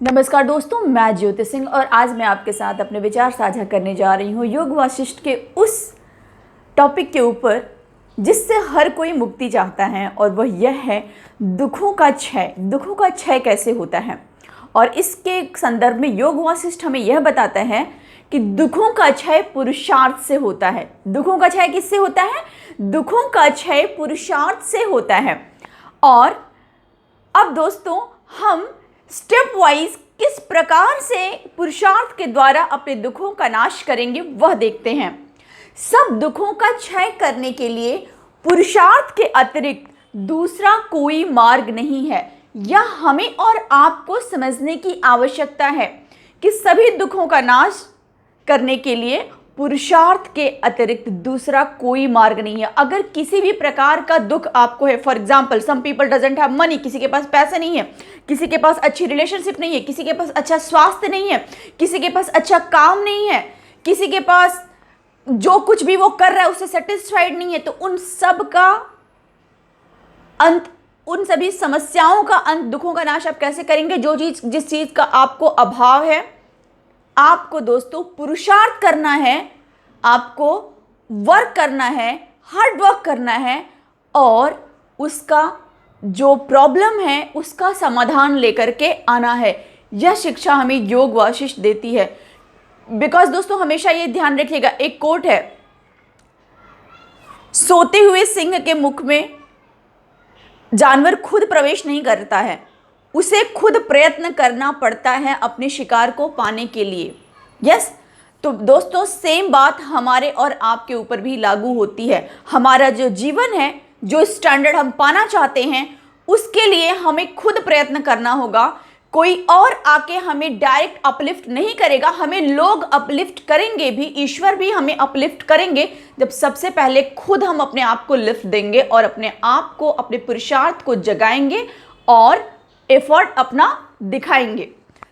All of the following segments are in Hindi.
नमस्कार दोस्तों, मैं ज्योति सिंह और आज मैं आपके साथ अपने विचार साझा करने जा रही हूँ योग वासिष्ठ के उस टॉपिक के ऊपर जिससे हर कोई मुक्ति चाहता है, और वह यह है दुखों का क्षय। दुखों का क्षय कैसे होता है, और इसके संदर्भ में योग वासिष्ठ हमें यह बताता है कि दुखों का क्षय पुरुषार्थ से होता है। दुखों का क्षय किससे होता है? दुखों का क्षय पुरुषार्थ से होता है। और अब दोस्तों, हम स्टेप वाइज किस प्रकार से पुरुषार्थ के द्वारा अपने दुखों का नाश करेंगे वह देखते हैं। सब दुखों का क्षय करने के लिए पुरुषार्थ के अतिरिक्त दूसरा कोई मार्ग नहीं है। यह हमें और आपको समझने की आवश्यकता है कि सभी दुखों का नाश करने के लिए पुरुषार्थ के अतिरिक्त दूसरा कोई मार्ग नहीं है। अगर किसी भी प्रकार का दुख आपको है, for example some people doesn't have money, किसी के पास पैसे नहीं है, किसी के पास अच्छी रिलेशनशिप नहीं है, किसी के पास अच्छा स्वास्थ्य नहीं है, किसी के पास अच्छा काम नहीं है, किसी के पास जो कुछ भी वो कर रहा है उससे सेटिस्फाइड नहीं है, तो उन सब का अंत, उन सभी समस्याओं का अंत, दुखों का नाश आप कैसे करेंगे? जिस चीज का आपको अभाव है, आपको दोस्तों पुरुषार्थ करना है, आपको वर्क करना है, हार्ड वर्क करना है, और उसका जो प्रॉब्लम है उसका समाधान लेकर के आना है। यह शिक्षा हमें योग वासिष्ठ देती है। बिकॉज दोस्तों, हमेशा ये ध्यान रखिएगा, एक कोट है, सोते हुए सिंह के मुख में जानवर खुद प्रवेश नहीं करता है, उसे खुद प्रयत्न करना पड़ता है अपने शिकार को पाने के लिए। यस, तो दोस्तों सेम बात हमारे और आपके ऊपर भी लागू होती है। हमारा जो जीवन है, जो स्टैंडर्ड हम पाना चाहते हैं, उसके लिए हमें खुद प्रयत्न करना होगा। कोई और आके हमें डायरेक्ट अपलिफ्ट नहीं करेगा, हमें लोग अपलिफ्ट करेंगे भी, ईश्वर भी हमें अपलिफ्ट करेंगे जब सबसे पहले खुद हम अपने आप को लिफ्ट देंगे और अपने आप को, अपने पुरुषार्थ को जगाएंगे और एफर्ट अपना दिखाएंगे।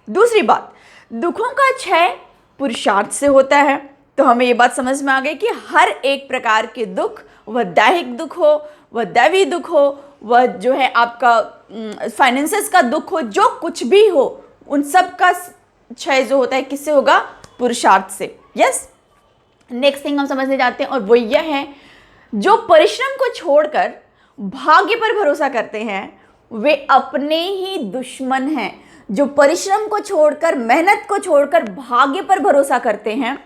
दूसरी बात, दुखों का क्षय पुरुषार्थ से होता है। तो हमें ये बात समझ में आ गई कि हर एक प्रकार के दुख, वह दैहिक दुख हो, वह दैवी दुख हो, वह जो है आपका फाइनेंसेस का दुख हो, जो कुछ भी हो, उन सब का क्षय जो होता है किससे होगा? पुरुषार्थ से। यस, नेक्स्ट थिंग हम समझने जाते हैं, और वो यह है, जो परिश्रम को छोड़कर भाग्य पर भरोसा करते हैं वे अपने ही दुश्मन हैं। जो परिश्रम को छोड़कर, मेहनत को छोड़कर भाग्य पर भरोसा करते हैं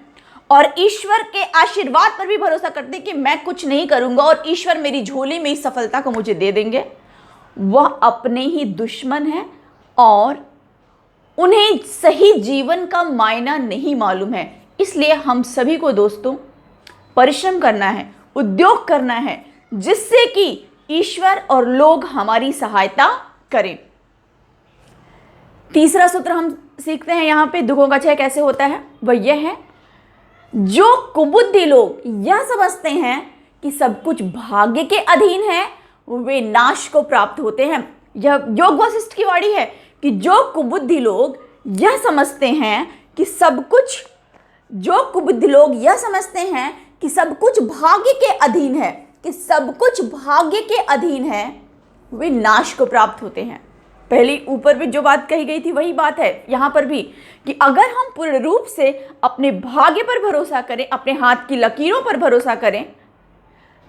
और ईश्वर के आशीर्वाद पर भी भरोसा करते हैं कि मैं कुछ नहीं करूंगा और ईश्वर मेरी झोली में इस सफलता को मुझे दे देंगे, वह अपने ही दुश्मन है और उन्हें सही जीवन का मायना नहीं मालूम है। इसलिए हम सभी को दोस्तों परिश्रम करना है, उद्योग करना है, जिससे कि ईश्वर और लोग हमारी सहायता करें। तीसरा सूत्र हम सीखते हैं यहाँ पे, दुखों का क्षय कैसे होता है, वह यह है, जो कुबुद्धि लोग यह समझते हैं कि सब कुछ भाग्य के अधीन है, वे नाश को प्राप्त होते हैं। यह योग वासिष्ठ की वाणी है कि जो कुबुद्धि लोग यह समझते हैं कि सब कुछ, जो कुबुद्धि लोग यह समझते हैं कि सब कुछ भाग्य के अधीन है, कि सब कुछ भाग्य के अधीन है, वे नाश को प्राप्त होते हैं। पहले ऊपर भी जो बात कही गई थी वही बात है यहाँ पर भी, कि अगर हम पूर्ण रूप से अपने भाग्य पर भरोसा करें, अपने हाथ की लकीरों पर भरोसा करें,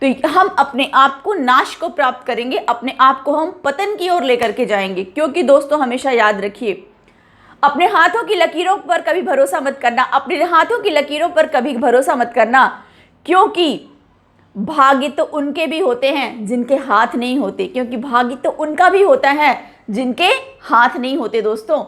तो हम अपने आप को नाश को प्राप्त करेंगे, अपने आप को हम पतन की ओर लेकर के जाएंगे। क्योंकि दोस्तों हमेशा याद रखिए, अपने हाथों की लकीरों पर कभी भरोसा मत करना, अपने हाथों की लकीरों पर कभी भरोसा मत करना, क्योंकि भाग्य तो उनके भी होते हैं जिनके हाथ नहीं होते, क्योंकि भाग्य तो उनका भी होता है जिनके हाथ नहीं होते। दोस्तों,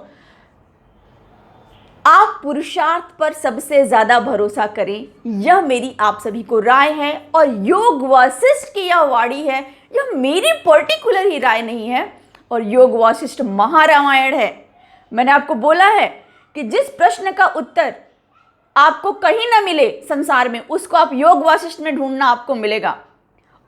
आप पुरुषार्थ पर सबसे ज्यादा भरोसा करें, यह मेरी आप सभी को राय है। और योग वासिष्ठ की यह वाणी है, यह मेरी पर्टिकुलर ही राय नहीं है, और योग वासिष्ठ महारामायण है। मैंने आपको बोला है कि जिस प्रश्न का उत्तर आपको कहीं ना मिले संसार में, उसको आप योग वासिष्ठ में ढूंढना, आपको मिलेगा।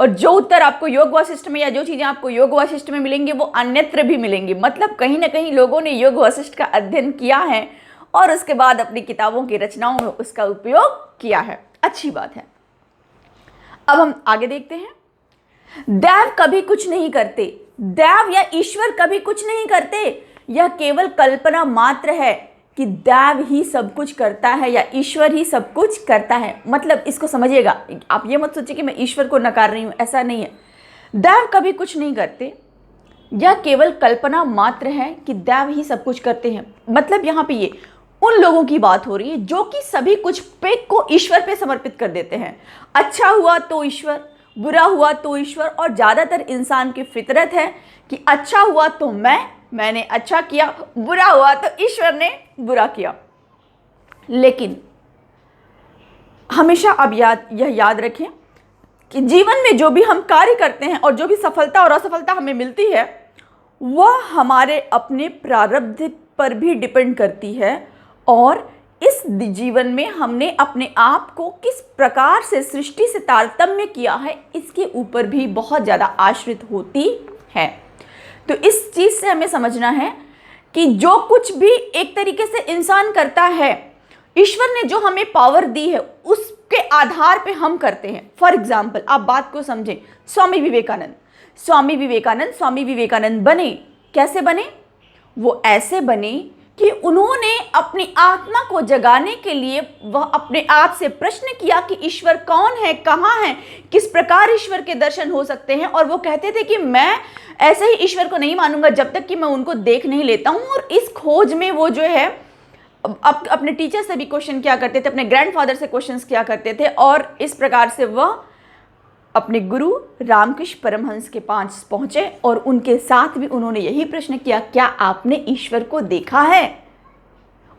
और जो उत्तर आपको योग वासिष्ठ में, या जो चीजें आपको योग वासिष्ठ में मिलेंगी, वो अन्यत्र भी मिलेंगी। मतलब कहीं ना कहीं लोगों ने योग वासिष्ठ का अध्ययन किया है और उसके बाद अपनी किताबों की रचनाओं में उसका उपयोग किया है। अच्छी बात है। अब हम आगे देखते हैं। देव कभी कुछ नहीं करते, देव या ईश्वर कभी कुछ नहीं करते, यह केवल कल्पना मात्र है कि दैव ही सब कुछ करता है या ईश्वर ही सब कुछ करता है। मतलब इसको समझिएगा, आप ये मत सोचिए कि मैं ईश्वर को नकार रही हूँ, ऐसा नहीं है। दैव कभी कुछ नहीं करते, यह केवल कल्पना मात्र है कि दैव ही सब कुछ करते हैं। मतलब यहाँ पे ये उन लोगों की बात हो रही है जो कि सभी कुछ पे को ईश्वर पे समर्पित कर देते हैं। अच्छा हुआ तो ईश्वर, बुरा हुआ तो ईश्वर, और ज़्यादातर इंसान की फितरत है कि अच्छा हुआ तो मैंने अच्छा किया, बुरा हुआ तो ईश्वर ने बुरा किया। लेकिन हमेशा अब यह याद रखें कि जीवन में जो भी हम कार्य करते हैं और जो भी सफलता और असफलता हमें मिलती है वह हमारे अपने प्रारब्ध पर भी डिपेंड करती है, और इस जीवन में हमने अपने आप को किस प्रकार से सृष्टि से तारतम्य किया है इसके ऊपर भी बहुत ज़्यादा आश्रित होती है। तो इस चीज़ से हमें समझना है कि जो कुछ भी एक तरीके से इंसान करता है, ईश्वर ने जो हमें पावर दी है उसके आधार पे हम करते हैं। फॉर एग्जाम्पल, आप बात को समझें, स्वामी विवेकानंद बने, कैसे बने? वो ऐसे बने कि उन्होंने अपनी आत्मा को जगाने के लिए वह अपने आप से प्रश्न किया कि ईश्वर कौन है, कहाँ है, किस प्रकार ईश्वर के दर्शन हो सकते हैं। और वो कहते थे कि मैं ऐसे ही ईश्वर को नहीं मानूंगा जब तक कि मैं उनको देख नहीं लेता हूँ। और इस खोज में वो जो है अपने टीचर से भी क्वेश्चन किया करते थे, अपने ग्रैंडफादर से क्वेश्चंस किया करते थे, और इस प्रकार से वह अपने गुरु रामकृष्ण परमहंस के पास पहुंचे और उनके साथ भी उन्होंने यही प्रश्न किया, क्या आपने ईश्वर को देखा है?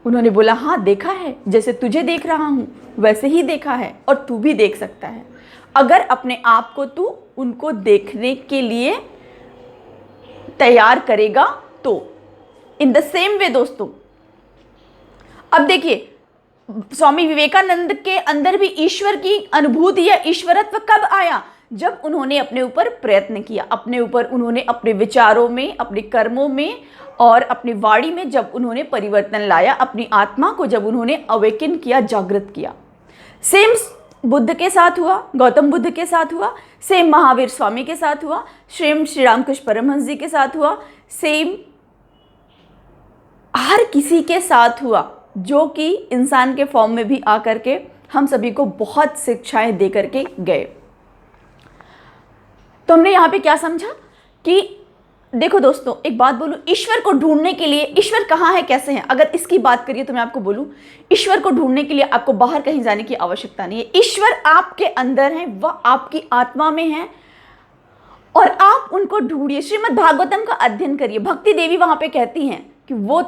उन्होंने बोला, हाँ देखा है, जैसे तुझे देख रहा हूं वैसे ही देखा है, और तू भी देख सकता है अगर अपने आप को तू उनको देखने के लिए तैयार करेगा तो। इन द सेम वे दोस्तों, अब देखिए स्वामी विवेकानंद के अंदर भी ईश्वर की अनुभूति या ईश्वरत्व कब आया? जब उन्होंने अपने ऊपर प्रयत्न किया, अपने ऊपर उन्होंने अपने विचारों में, अपने कर्मों में और अपनी वाणी में जब उन्होंने परिवर्तन लाया, अपनी आत्मा को जब उन्होंने अवेकन किया, जागृत किया। सेम बुद्ध के साथ हुआ, गौतम बुद्ध के साथ हुआ, सेम महावीर स्वामी के साथ हुआ, सेम श्री रामकृष्ण परमहंस जी के साथ हुआ, सेम हर किसी के साथ हुआ जो कि इंसान के फॉर्म में भी आकर के हम सभी को बहुत शिक्षाएं दे करके गए। तो हमने यहाँ पे क्या समझा कि देखो दोस्तों, एक बात बोलूं, ईश्वर को ढूंढने के लिए, ईश्वर कहाँ है, कैसे है, अगर इसकी बात करिए तो मैं आपको बोलूं, ईश्वर को ढूंढने के लिए आपको बाहर कहीं जाने की आवश्यकता नहीं है। ईश्वर आपके अंदर है, वह आपकी आत्मा में है और आप उनको ढूंढिए। श्रीमद् भागवतम का अध्ययन करिए। भक्ति देवी वहां पे कहती हैं कि वो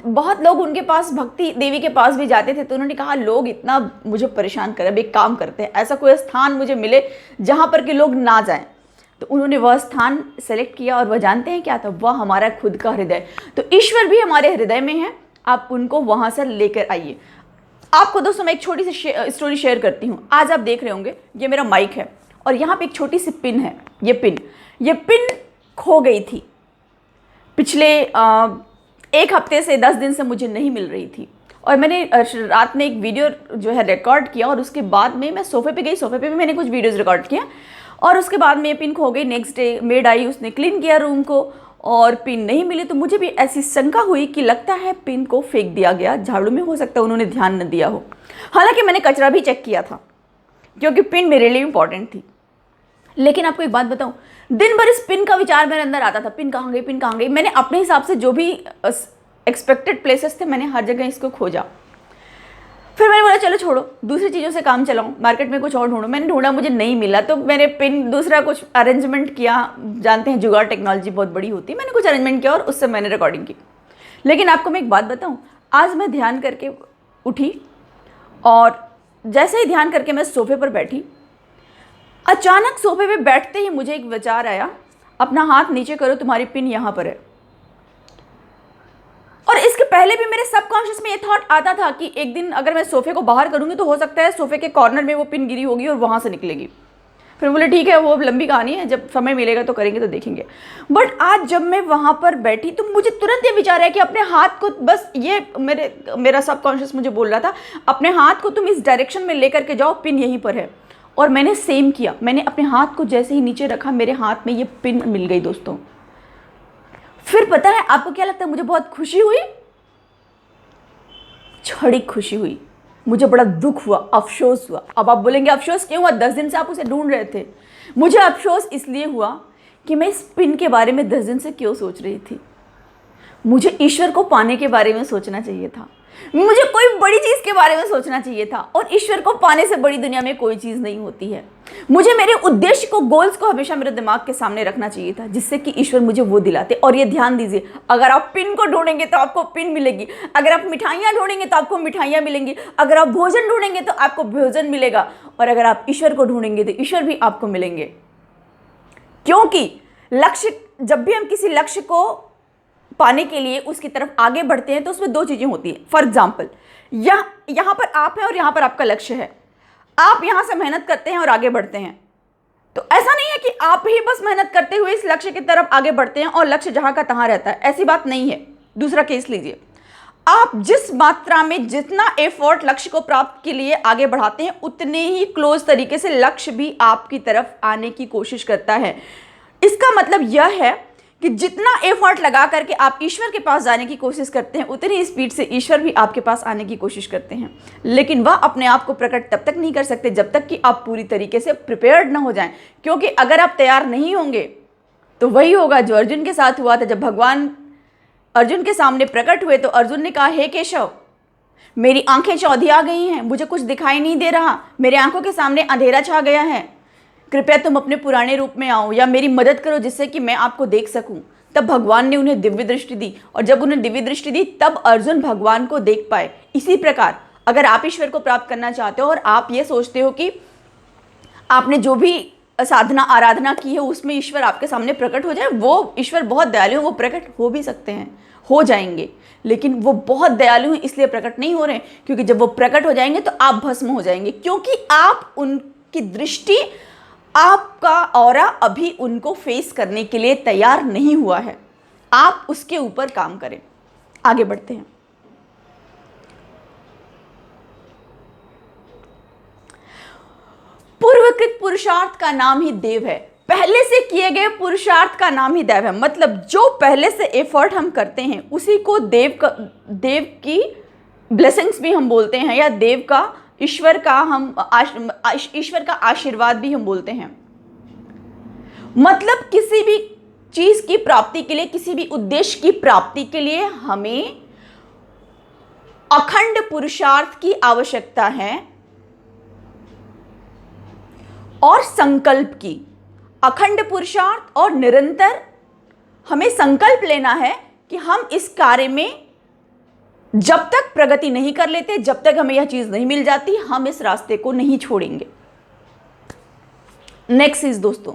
बहुत लोग उनके पास, भक्ति देवी के पास भी जाते थे, तो उन्होंने कहा लोग इतना मुझे परेशान कर रहे हैं, एक काम करते हैं, ऐसा कोई स्थान मुझे मिले जहां पर कि लोग ना जाएं। तो उन्होंने वह स्थान सेलेक्ट किया और वह जानते हैं क्या था? वह हमारा खुद का हृदय। तो ईश्वर भी हमारे हृदय में है, आप उनको वहां से लेकर आइए। आपको दोस्तों मैं एक छोटी सी स्टोरी शेयर करती हूँ। आज आप देख रहे होंगे ये मेरा माइक है और यहाँ पे एक छोटी सी पिन है। ये पिन खो गई थी पिछले 1 हफ्ते से 10 दिन से मुझे नहीं मिल रही थी, और मैंने रात में एक वीडियो जो है रिकॉर्ड किया, और उसके बाद में मैं सोफे पे गई, सोफे पे भी मैंने कुछ वीडियोस रिकॉर्ड किया, और उसके बाद में ये पिन खो गई। नेक्स्ट डे मेड आई, उसने क्लीन किया रूम को और पिन नहीं मिली। तो मुझे भी ऐसी शंका हुई कि लगता है पिन को फेंक दिया गया झाड़ू में, हो सकता है उन्होंने ध्यान न दिया हो। हालांकि मैंने कचरा भी चेक किया था क्योंकि पिन मेरे लिए इंपॉर्टेंट थी। लेकिन आपको एक बात बताऊं, दिन भर इस पिन का विचार मेरे अंदर आता था, पिन कहाँ गई, पिन कहाँ गई। मैंने अपने हिसाब से जो भी एक्सपेक्टेड प्लेसेस थे मैंने हर जगह इसको खोजा। फिर मैंने बोला चलो छोड़ो, दूसरी चीज़ों से काम चलाऊं, मार्केट में कुछ और ढूंढो। मैंने ढूंढा, मुझे नहीं मिला, तो मैंने पिन दूसरा कुछ अरेंजमेंट किया। जानते हैं जुगाड़ टेक्नोलॉजी बहुत बड़ी होती है। मैंने कुछ अरेंजमेंट किया और उससे मैंने रिकॉर्डिंग की। लेकिन आपको मैं एक बात बताऊँ, आज मैं ध्यान करके उठी और जैसे ही ध्यान करके मैं सोफे पर बैठी, अचानक सोफे पे बैठते ही मुझे एक विचार आया, अपना हाथ नीचे करो, तुम्हारी पिन यहाँ पर है। और इसके पहले भी मेरे सबकॉन्शियस में ये थॉट आता था कि एक दिन अगर मैं सोफे को बाहर करूंगी तो हो सकता है सोफे के कॉर्नर में वो पिन गिरी होगी और वहां से निकलेगी। फिर बोले ठीक है, वो लंबी कहानी है, जब समय मिलेगा तो करेंगे, तो देखेंगे। बट आज जब मैं वहां पर बैठी तो मुझे तुरंत ये विचार आया कि अपने हाथ को, बस ये मेरा सबकॉन्शियस मुझे बोल रहा था, अपने हाथ को तुम इस डायरेक्शन में लेकर के जाओ, पिन यहीं पर है। और मैंने सेम किया। मैंने अपने हाथ को जैसे ही नीचे रखा, मेरे हाथ में ये पिन मिल गई दोस्तों। फिर पता है आपको क्या लगता है, मुझे बहुत खुशी हुई, क्षणिक खुशी हुई, मुझे बड़ा दुख हुआ, अफसोस हुआ। अब आप बोलेंगे अफसोस क्यों हुआ, 10 दिन से आप उसे ढूंढ रहे थे। मुझे अफसोस इसलिए हुआ कि मैं इस पिन के बारे में 10 दिन से क्यों सोच रही थी। मुझे ईश्वर को पाने के बारे में सोचना चाहिए था, मुझे कोई बड़ी चीज़ के बारे में सोचना चाहिए था, और ईश्वर को पाने से बड़ी दुनिया में कोई चीज़ नहीं होती है। मुझे मेरे उद्देश्य को, गोल्स को हमेशा मेरे दिमाग के सामने रखना चाहिए था, जिससे कि ईश्वर मुझे वो दिलाते। और ये ध्यान दीजिए, अगर आप पिन को ढूंढेंगे तो आपको पिन मिलेगी, अगर आप मिठाइयाँ ढूंढेंगे तो आपको मिठाइयाँ मिलेंगी, अगर आप भोजन ढूंढेंगे तो आपको भोजन मिलेगा, और अगर आप ईश्वर को ढूंढेंगे तो ईश्वर भी आपको मिलेंगे। क्योंकि लक्ष्य, जब भी हम किसी लक्ष्य को पाने के लिए उसकी तरफ आगे बढ़ते हैं तो उसमें 2 चीज़ें होती हैं। फॉर एग्जाम्पल, यहाँ पर आप हैं और यहाँ पर आपका लक्ष्य है। आप यहाँ से मेहनत करते हैं और आगे बढ़ते हैं, तो ऐसा नहीं है कि आप ही बस मेहनत करते हुए इस लक्ष्य की तरफ आगे बढ़ते हैं और लक्ष्य जहाँ का तहाँ रहता है, ऐसी बात नहीं है। दूसरा केस लीजिए, आप जिस मात्रा में जितना एफर्ट लक्ष्य को प्राप्त के लिए आगे बढ़ाते हैं, उतने ही क्लोज तरीके से लक्ष्य भी आपकी तरफ आने की कोशिश करता है। इसका मतलब यह है कि जितना एफर्ट लगा करके आप ईश्वर के पास जाने की कोशिश करते हैं, उतनी स्पीड से ईश्वर भी आपके पास आने की कोशिश करते हैं। लेकिन वह अपने आप को प्रकट तब तक नहीं कर सकते जब तक कि आप पूरी तरीके से प्रिपेयर्ड ना हो जाएं। क्योंकि अगर आप तैयार नहीं होंगे तो वही होगा जो अर्जुन के साथ हुआ था। जब भगवान अर्जुन के सामने प्रकट हुए तो अर्जुन ने कहा, हे केशव, मेरी आंखें चौधिया गई हैं, मुझे कुछ दिखाई नहीं दे रहा, मेरे आंखों के सामने अंधेरा छा गया है, कृपया तुम अपने पुराने रूप में आओ या मेरी मदद करो जिससे कि मैं आपको देख सकूं। तब भगवान ने उन्हें दिव्य दृष्टि दी, और जब उन्हें दिव्य दृष्टि दी तब अर्जुन भगवान को देख पाए। इसी प्रकार अगर आप ईश्वर को प्राप्त करना चाहते हो और आप ये सोचते हो कि आपने जो भी साधना आराधना की है उसमें ईश्वर आपके सामने प्रकट हो जाए, वो ईश्वर बहुत दयालु हैं, वो प्रकट हो भी सकते हैं, हो जाएंगे, लेकिन वो बहुत दयालु हैं इसलिए प्रकट नहीं हो रहे हैं। क्योंकि जब वो प्रकट हो जाएंगे तो आप भस्म हो जाएंगे, क्योंकि आप उनकी दृष्टि, आपका ऑरा अभी उनको फेस करने के लिए तैयार नहीं हुआ है। आप उसके ऊपर काम करें। आगे बढ़ते हैं। पूर्वकृत पुरुषार्थ का नाम ही देव है। पहले से किए गए पुरुषार्थ का नाम ही देव है। मतलब जो पहले से एफर्ट हम करते हैं उसी को देव की ब्लेसिंग्स भी हम बोलते हैं, या देव का, ईश्वर का आशीर्वाद भी हम बोलते हैं। मतलब किसी भी चीज की प्राप्ति के लिए, किसी भी उद्देश्य की प्राप्ति के लिए हमें अखंड पुरुषार्थ की आवश्यकता है और संकल्प की। अखंड पुरुषार्थ और निरंतर हमें संकल्प लेना है कि हम इस कार्य में जब तक प्रगति नहीं कर लेते, जब तक हमें यह चीज नहीं मिल जाती, हम इस रास्ते को नहीं छोड़ेंगे। नेक्स्ट इज दोस्तों,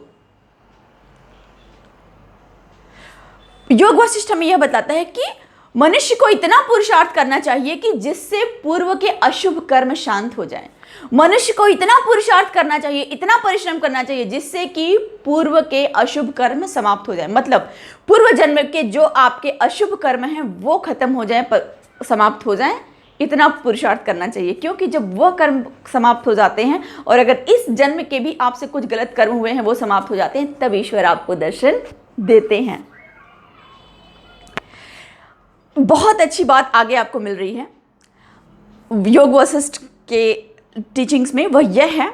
योग वासिष्ठ हमें यह बताता है कि मनुष्य को इतना पुरुषार्थ करना चाहिए कि जिससे पूर्व के अशुभ कर्म शांत हो जाएं। मनुष्य को इतना पुरुषार्थ करना चाहिए, इतना परिश्रम करना चाहिए जिससे कि पूर्व के अशुभ कर्म समाप्त हो जाए। मतलब पूर्व जन्म के जो आपके अशुभ कर्म हैं वो खत्म हो जाए, समाप्त हो जाएं, इतना पुरुषार्थ करना चाहिए। क्योंकि जब वह कर्म समाप्त हो जाते हैं और अगर इस जन्म के भी आपसे कुछ गलत कर्म हुए हैं वो समाप्त हो जाते हैं, तब ईश्वर आपको दर्शन देते हैं। बहुत अच्छी बात आगे आपको मिल रही है योग वशिष्ठ के टीचिंग्स में, वह यह है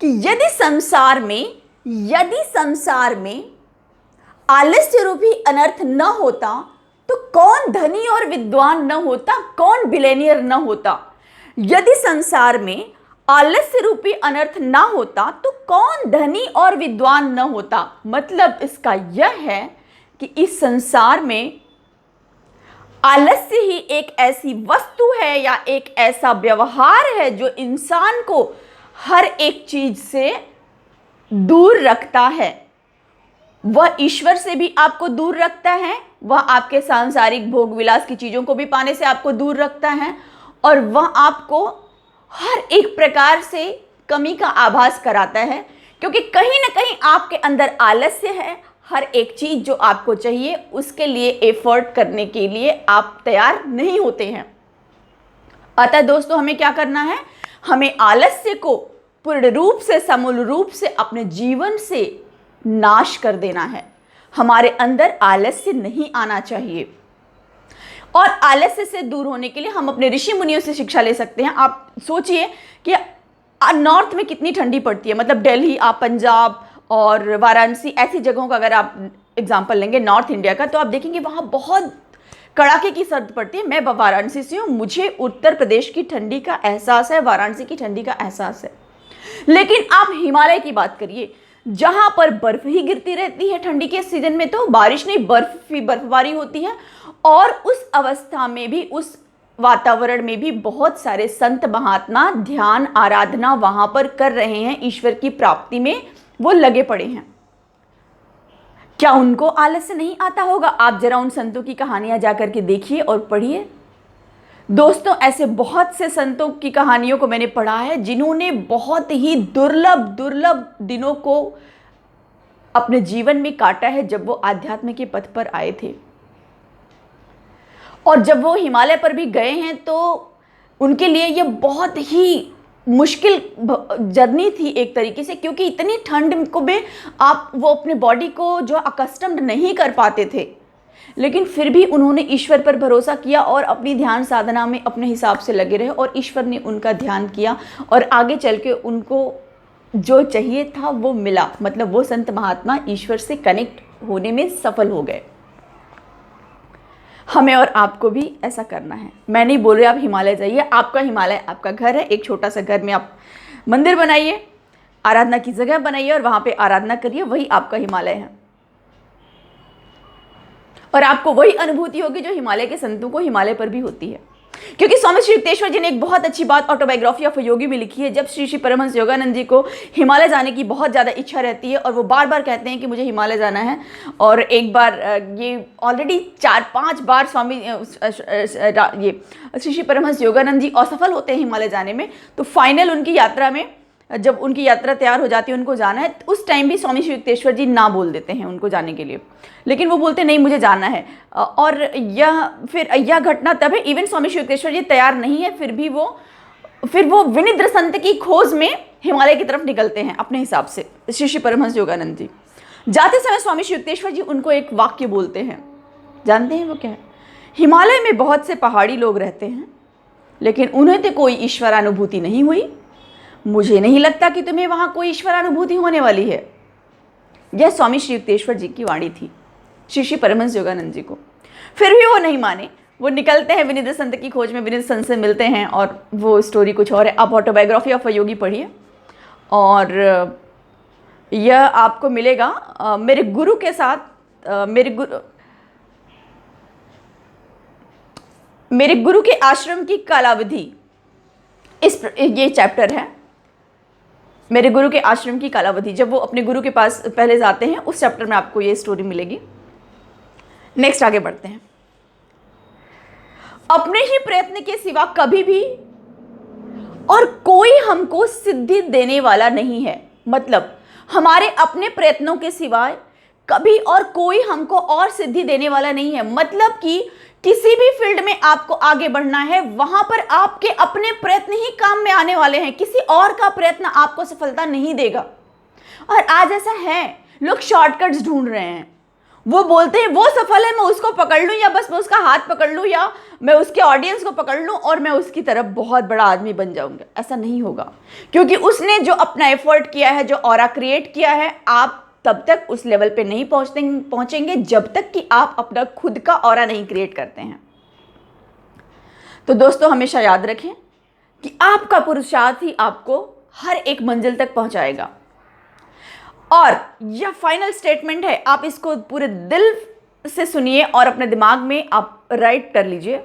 कि यदि संसार में आलस्य रूपी अनर्थ न होता तो कौन धनी और विद्वान न होता, कौन बिलेनियर न होता। यदि संसार में आलस्य रूपी अनर्थ न होता तो कौन धनी और विद्वान न होता। मतलब इसका यह है कि इस संसार में आलस्य ही एक ऐसी वस्तु है या एक ऐसा व्यवहार है जो इंसान को हर एक चीज से दूर रखता है। वह ईश्वर से भी आपको दूर रखता है, वह आपके सांसारिक भोग विलास की चीजों को भी पाने से आपको दूर रखता है, और वह आपको हर एक प्रकार से कमी का आभास कराता है। क्योंकि कहीं ना कहीं आपके अंदर आलस्य है, हर एक चीज जो आपको चाहिए उसके लिए एफर्ट करने के लिए आप तैयार नहीं होते हैं। अतः दोस्तों हमें क्या करना है, हमें आलस्य को पूर्ण रूप से, समूल रूप से अपने जीवन से नाश कर देना है। हमारे अंदर आलस्य नहीं आना चाहिए। और आलस्य से दूर होने के लिए हम अपने ऋषि मुनियों से शिक्षा ले सकते हैं। आप सोचिए कि नॉर्थ में कितनी ठंडी पड़ती है, मतलब दिल्ली, आप पंजाब और वाराणसी ऐसी जगहों का अगर आप एग्जाम्पल लेंगे नॉर्थ इंडिया का, तो आप देखेंगे वहाँ बहुत कड़ाके की सर्द पड़ती है। मैं वाराणसी से हूँ, मुझे उत्तर प्रदेश की ठंडी का एहसास है, वाराणसी की ठंडी का एहसास है। लेकिन आप हिमालय की बात करिए, जहां पर बर्फ ही गिरती रहती है ठंडी के सीजन में, तो बारिश नहीं बर्फबारी होती है। और उस अवस्था में भी, उस वातावरण में भी बहुत सारे संत महात्मा ध्यान आराधना वहां पर कर रहे हैं, ईश्वर की प्राप्ति में वो लगे पड़े हैं। क्या उनको आलस्य नहीं आता होगा? आप जरा उन संतों की कहानियां जाकर के देखिए और पढ़िए। दोस्तों, ऐसे बहुत से संतों की कहानियों को मैंने पढ़ा है जिन्होंने बहुत ही दुर्लभ दिनों को अपने जीवन में काटा है जब वो आध्यात्म के पथ पर आए थे। और जब वो हिमालय पर भी गए हैं तो उनके लिए ये बहुत ही मुश्किल जर्नी थी एक तरीके से, क्योंकि इतनी ठंड को भी वो अपने बॉडी को जो अकस्टम्ड नहीं कर पाते थे। लेकिन फिर भी उन्होंने ईश्वर पर भरोसा किया और अपनी ध्यान साधना में अपने हिसाब से लगे रहे, और ईश्वर ने उनका ध्यान किया और आगे चल के उनको जो चाहिए था वो मिला। मतलब वो संत महात्मा ईश्वर से कनेक्ट होने में सफल हो गए। हमें और आपको भी ऐसा करना है। मैं नहीं बोल रही आप हिमालय जाइए, आपका हिमालय आपका घर है। एक छोटा सा घर में आप मंदिर बनाइए, आराधना की जगह बनाइए और वहाँ पे आराधना करिए, वही आपका हिमालय है। और आपको वही अनुभूति होगी जो हिमालय के संतों को हिमालय पर भी होती है। क्योंकि स्वामी श्री युक्तेश्वर जी ने एक बहुत अच्छी बात ऑटोबायोग्राफी ऑफ योगी में लिखी है। जब श्री श्री परमहंस योगानंद जी को हिमालय जाने की बहुत ज़्यादा इच्छा रहती है और वो बार बार कहते हैं कि मुझे हिमालय जाना है, और एक बार ये ऑलरेडी 4-5 बार ये श्री श्री परमहंस योगानंद जी असफल होते हैं हिमालय जाने में। तो फाइनल उनकी यात्रा में, जब उनकी यात्रा तैयार हो जाती है, उनको जाना है, उस टाइम भी स्वामी श्री युक्तेश्वर जी ना बोल देते हैं उनको जाने के लिए। लेकिन वो बोलते नहीं, मुझे जाना है। और यह घटना तब है, इवन स्वामी श्री युक्तेश्वर जी तैयार नहीं है, फिर वो विनिद्र संत की खोज में हिमालय की तरफ निकलते हैं अपने हिसाब से। श्री श्री परमहंस योगानंद जी जाते समय स्वामी श्री युक्तेश्वर जी उनको एक वाक्य बोलते हैं, जानते हैं वो क्या है? हिमालय में बहुत से पहाड़ी लोग रहते हैं, लेकिन उन्हें तो कोई ईश्वरानुभूति नहीं हुई। मुझे नहीं लगता कि तुम्हें वहां कोई ईश्वरानुभूति होने वाली है। यह स्वामी श्री युक्तेश्वर जी की वाणी थी श्री श्री परमहंस योगानंद जी को। फिर भी वो नहीं माने, वो निकलते हैं विनिद्र संत की खोज में, विनिद्र संत से मिलते हैं, और वो स्टोरी कुछ और है। आप ऑटोबायोग्राफी ऑफ अ योगी पढ़िए और यह आपको मिलेगा। मेरे गुरु के साथ मेरे गुरु के आश्रम की कालावधि, ये चैप्टर है मेरे गुरु के आश्रम की कालावधि। जब वो अपने गुरु के पास पहले जाते हैं, उस चैप्टर में आपको ये स्टोरी मिलेगी। नेक्स्ट आगे बढ़ते हैं। अपने ही प्रयत्न के सिवा कभी भी और कोई हमको सिद्धि देने वाला नहीं है। मतलब हमारे अपने प्रयत्नों के सिवाय कभी और कोई हमको और सिद्धि देने वाला नहीं है। मतलब कि किसी भी फील्ड में आपको आगे बढ़ना है, वहां पर आपके अपने प्रयत्न ही काम में आने वाले हैं। किसी और का प्रयत्न आपको सफलता नहीं देगा। और आज ऐसा है, लोग शॉर्टकट्स ढूंढ रहे हैं। वो बोलते हैं वो सफल है, मैं उसको पकड़ लूं, या बस मैं उसका हाथ पकड़ लूं, या मैं उसके ऑडियंस को पकड़ लूं और मैं उसकी तरफ बहुत बड़ा आदमी बन जाऊंगा। ऐसा नहीं होगा, क्योंकि उसने जो अपना एफर्ट किया है, जो ऑरा क्रिएट किया है, आप तब तक उस लेवल पे नहीं पहुंचेंगे जब तक कि आप अपना खुद का ऑरा नहीं क्रिएट करते हैं। तो दोस्तों, हमेशा याद रखें कि आपका पुरुषार्थ ही आपको हर एक मंजिल तक पहुंचाएगा। और यह फाइनल स्टेटमेंट है, आप इसको पूरे दिल से सुनिए और अपने दिमाग में आप राइट कर लीजिए।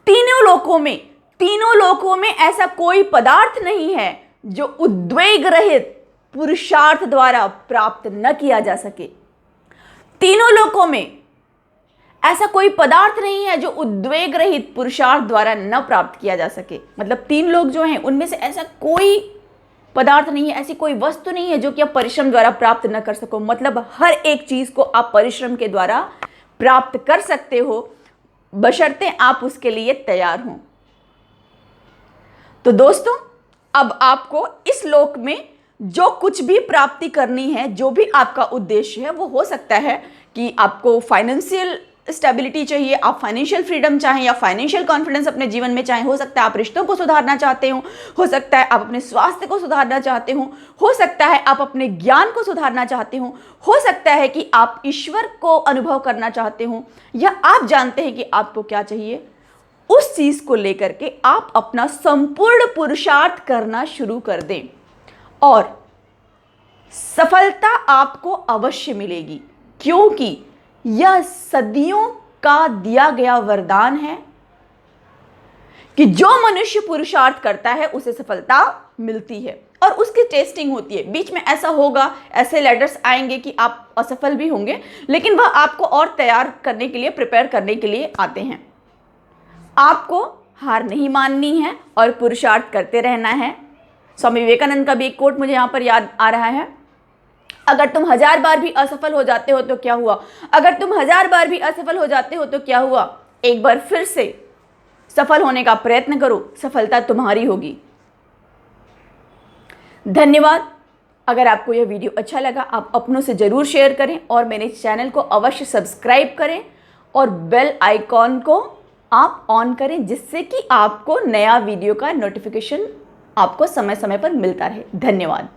तीनों लोकों में ऐसा कोई पदार्थ नहीं है जो उद्वेग रहित पुरुषार्थ द्वारा प्राप्त न किया जा सके। तीनों लोकों में ऐसा कोई पदार्थ नहीं है जो उद्वेग रहित पुरुषार्थ द्वारा न प्राप्त किया जा सके। मतलब 3 लोग जो हैं, उनमें से ऐसा कोई पदार्थ नहीं है, ऐसी कोई वस्तु नहीं है जो कि आप परिश्रम द्वारा प्राप्त न कर सको। मतलब हर एक चीज को आप परिश्रम के द्वारा प्राप्त कर सकते हो, बशर्ते आप उसके लिए तैयार हों। तो दोस्तों, अब आपको इस लोक में जो कुछ भी प्राप्ति करनी है, जो भी आपका उद्देश्य है, वो हो सकता है कि आपको फाइनेंशियल स्टेबिलिटी चाहिए, आप फाइनेंशियल फ्रीडम चाहें या फाइनेंशियल कॉन्फिडेंस अपने जीवन में चाहें, हो सकता है आप रिश्तों को सुधारना चाहते हो सकता है आप अपने स्वास्थ्य को सुधारना चाहते हो सकता है आप अपने ज्ञान को सुधारना चाहते हो सकता है कि आप ईश्वर को अनुभव करना चाहते हो, या आप जानते हैं कि आपको क्या चाहिए। उस चीज को लेकर के आप अपना संपूर्ण पुरुषार्थ करना शुरू कर दें और सफलता आपको अवश्य मिलेगी, क्योंकि यह सदियों का दिया गया वरदान है कि जो मनुष्य पुरुषार्थ करता है उसे सफलता मिलती है और उसकी टेस्टिंग होती है। बीच में ऐसा होगा, ऐसे लेटर्स आएंगे कि आप असफल भी होंगे, लेकिन वह आपको और तैयार करने के लिए, प्रिपेयर करने के लिए आते हैं। आपको हार नहीं माननी है और पुरुषार्थ करते रहना है। स्वामी विवेकानंद का भी एक कोट मुझे यहाँ पर याद आ रहा है, अगर तुम 1000 बार भी असफल हो जाते हो तो क्या हुआ, अगर तुम 1000 बार भी असफल हो जाते हो तो क्या हुआ, एक बार फिर से सफल होने का प्रयत्न करो, सफलता तुम्हारी होगी। धन्यवाद। अगर आपको यह वीडियो अच्छा लगा, आप अपनों से जरूर शेयर करें और मेरे चैनल को अवश्य सब्सक्राइब करें और बेल आइकॉन को आप ऑन करें, जिससे कि आपको नया वीडियो का नोटिफिकेशन आपको समय समय पर मिलता रहे। धन्यवाद।